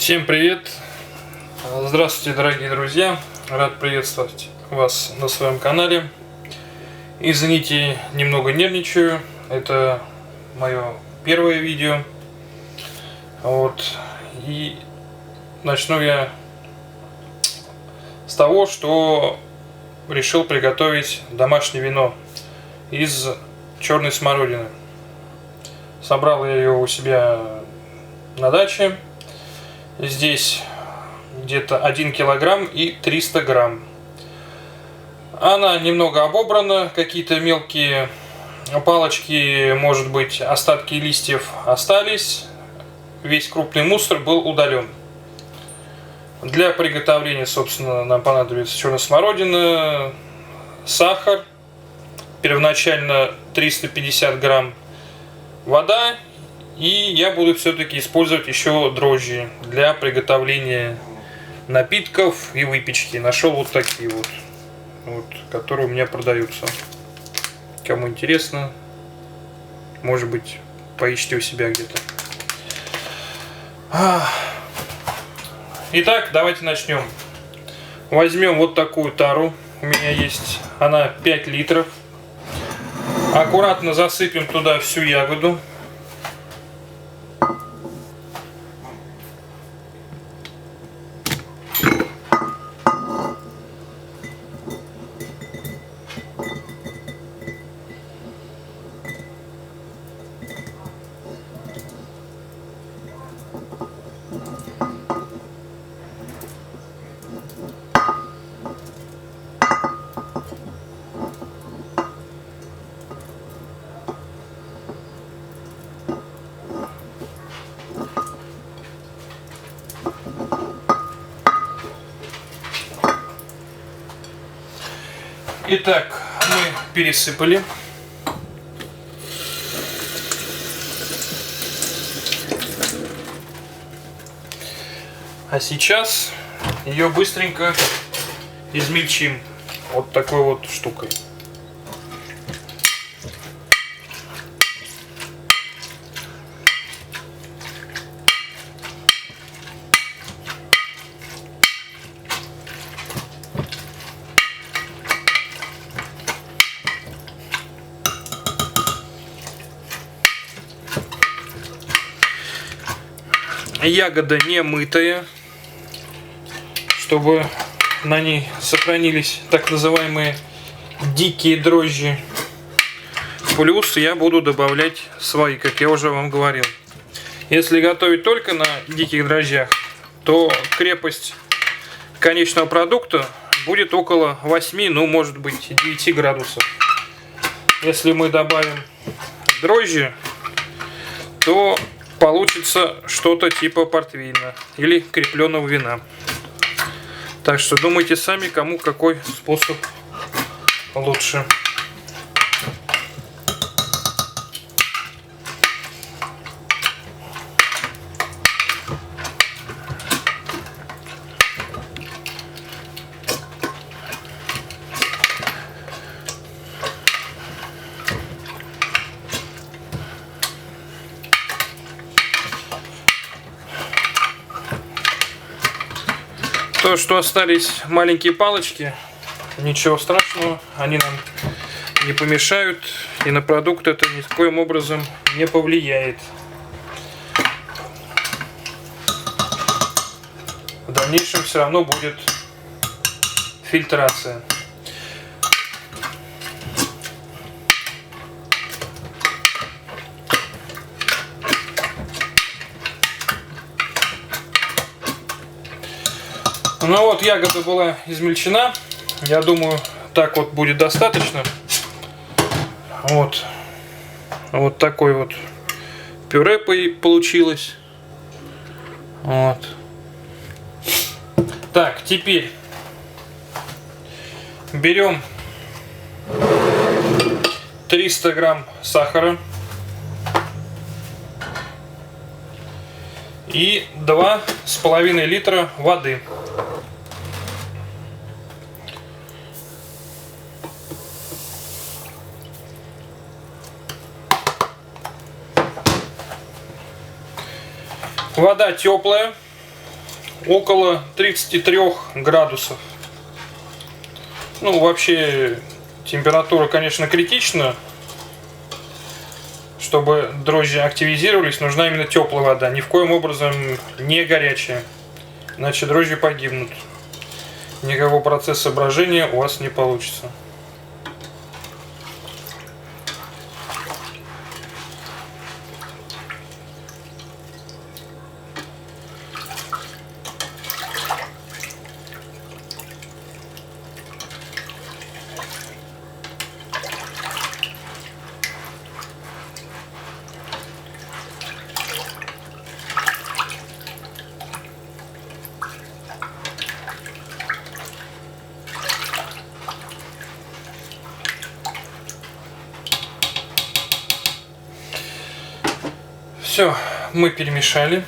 Всем привет! Здравствуйте, дорогие друзья! Рад приветствовать вас на своем канале. Извините, немного нервничаю. Это мое первое видео. И начну я с того, что решил приготовить домашнее вино из черной смородины. Собрал я ее у себя на даче. Здесь где-то 1 килограмм и 300 грамм. Она немного обобрана, какие-то мелкие палочки, может быть, остатки листьев остались. Весь крупный мусор был удален. Для приготовления, собственно, нам понадобится черная смородина, сахар, первоначально 350 грамм, вода. И я буду все-таки использовать еще дрожжи для приготовления напитков и выпечки. Нашел вот такие вот, которые у меня продаются. Кому интересно, может быть, поищите у себя где-то. Итак, давайте начнем. Возьмем вот такую тару. У меня есть она 5 литров. Аккуратно засыпем туда всю ягоду. Итак, мы пересыпали. А сейчас ее быстренько измельчим вот такой вот штукой. Ягода не мытая, чтобы на ней сохранились так называемые дикие дрожжи. Плюс я буду добавлять свои, как я уже вам говорил. Если готовить только на диких дрожжах, то крепость конечного продукта будет около 8, ну может быть 9 градусов. Если мы добавим дрожжи, то получится что-то типа портвейна или крепленного вина. Так что думайте сами, кому какой способ лучше. То, что остались маленькие палочки, ничего страшного, они нам не помешают, и на продукт это никоим образом не повлияет. В дальнейшем все равно будет фильтрация. Ну вот, ягода была измельчена. Я думаю, так вот будет достаточно. Вот такой вот пюре получилось. Вот. Так, теперь берем 300 грамм сахара и 2,5 литра воды. Вода теплая, около 33 градусов. Ну, вообще, температура, конечно, критична. Чтобы дрожжи активизировались, нужна именно теплая вода. Ни в коем образом не горячая. Иначе дрожжи погибнут. Никакого процесса брожения у вас не получится. Все, мы перемешали.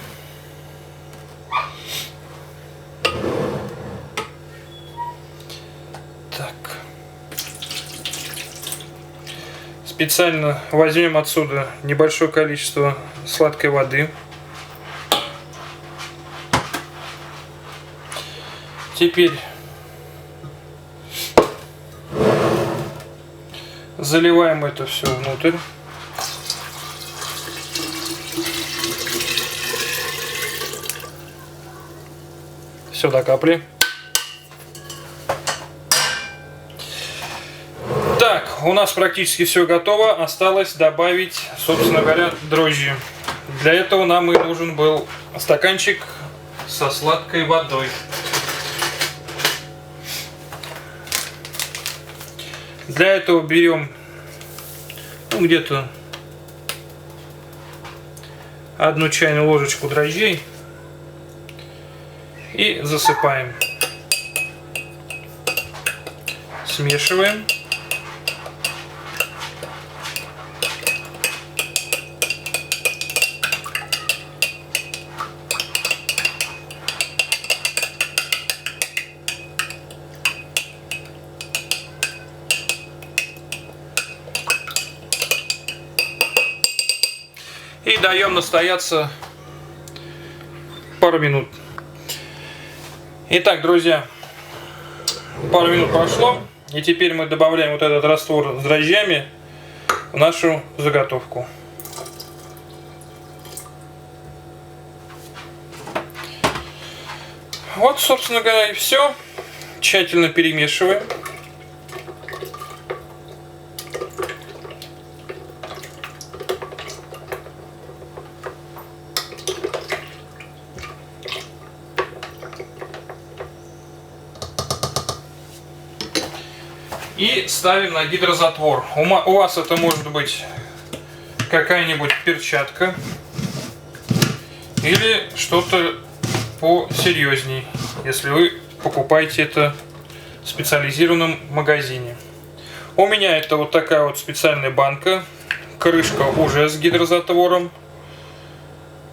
Так. Специально возьмем отсюда небольшое количество сладкой воды. Теперь заливаем это все внутрь. Все до капли. Так, у нас практически все готово. Осталось добавить, собственно говоря, дрожжи. Для этого нам и нужен был стаканчик со сладкой водой. Для этого берем где-то 1 чайную ложечку дрожжей и засыпаем. Смешиваем. И даем настояться пару минут. Итак, друзья, пару минут прошло. И теперь мы добавляем вот этот раствор с дрожжами в нашу заготовку. Вот, собственно говоря, и все. Тщательно перемешиваем. И ставим на гидрозатвор. У вас это может быть какая-нибудь перчатка или что-то посерьезней, если вы покупаете это в специализированном магазине. У меня это вот такая вот специальная банка, крышка уже с гидрозатвором,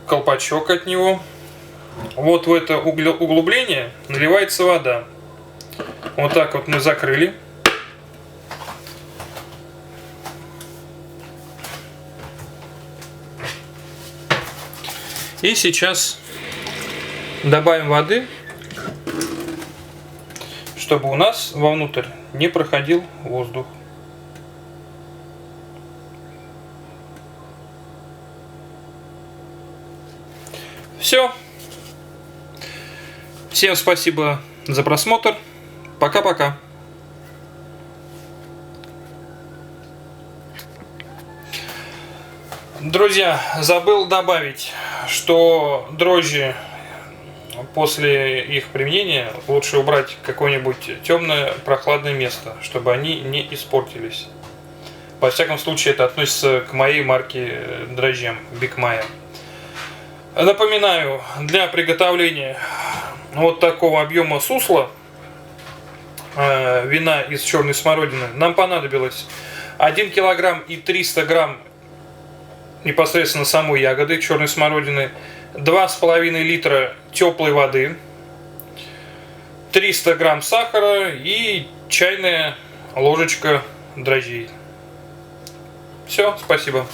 колпачок от него. Вот в это углубление наливается вода. Вот так вот мы закрыли. И сейчас добавим воды, чтобы у нас вовнутрь не проходил воздух. Все. Всем спасибо за просмотр. Пока-пока. Друзья, забыл добавить, что дрожжи после их применения лучше убрать в какое-нибудь темное прохладное место, чтобы они не испортились. Во всяком случае, это относится к моей марке дрожжам Big Maya. Напоминаю, для приготовления вот такого объема сусла вина из черной смородины нам понадобилось 1 килограмм и 300 грамм непосредственно самой ягоды черной смородины, 2,5 литра теплой воды, 300 грамм сахара и чайная ложечка дрожжей. Все, спасибо.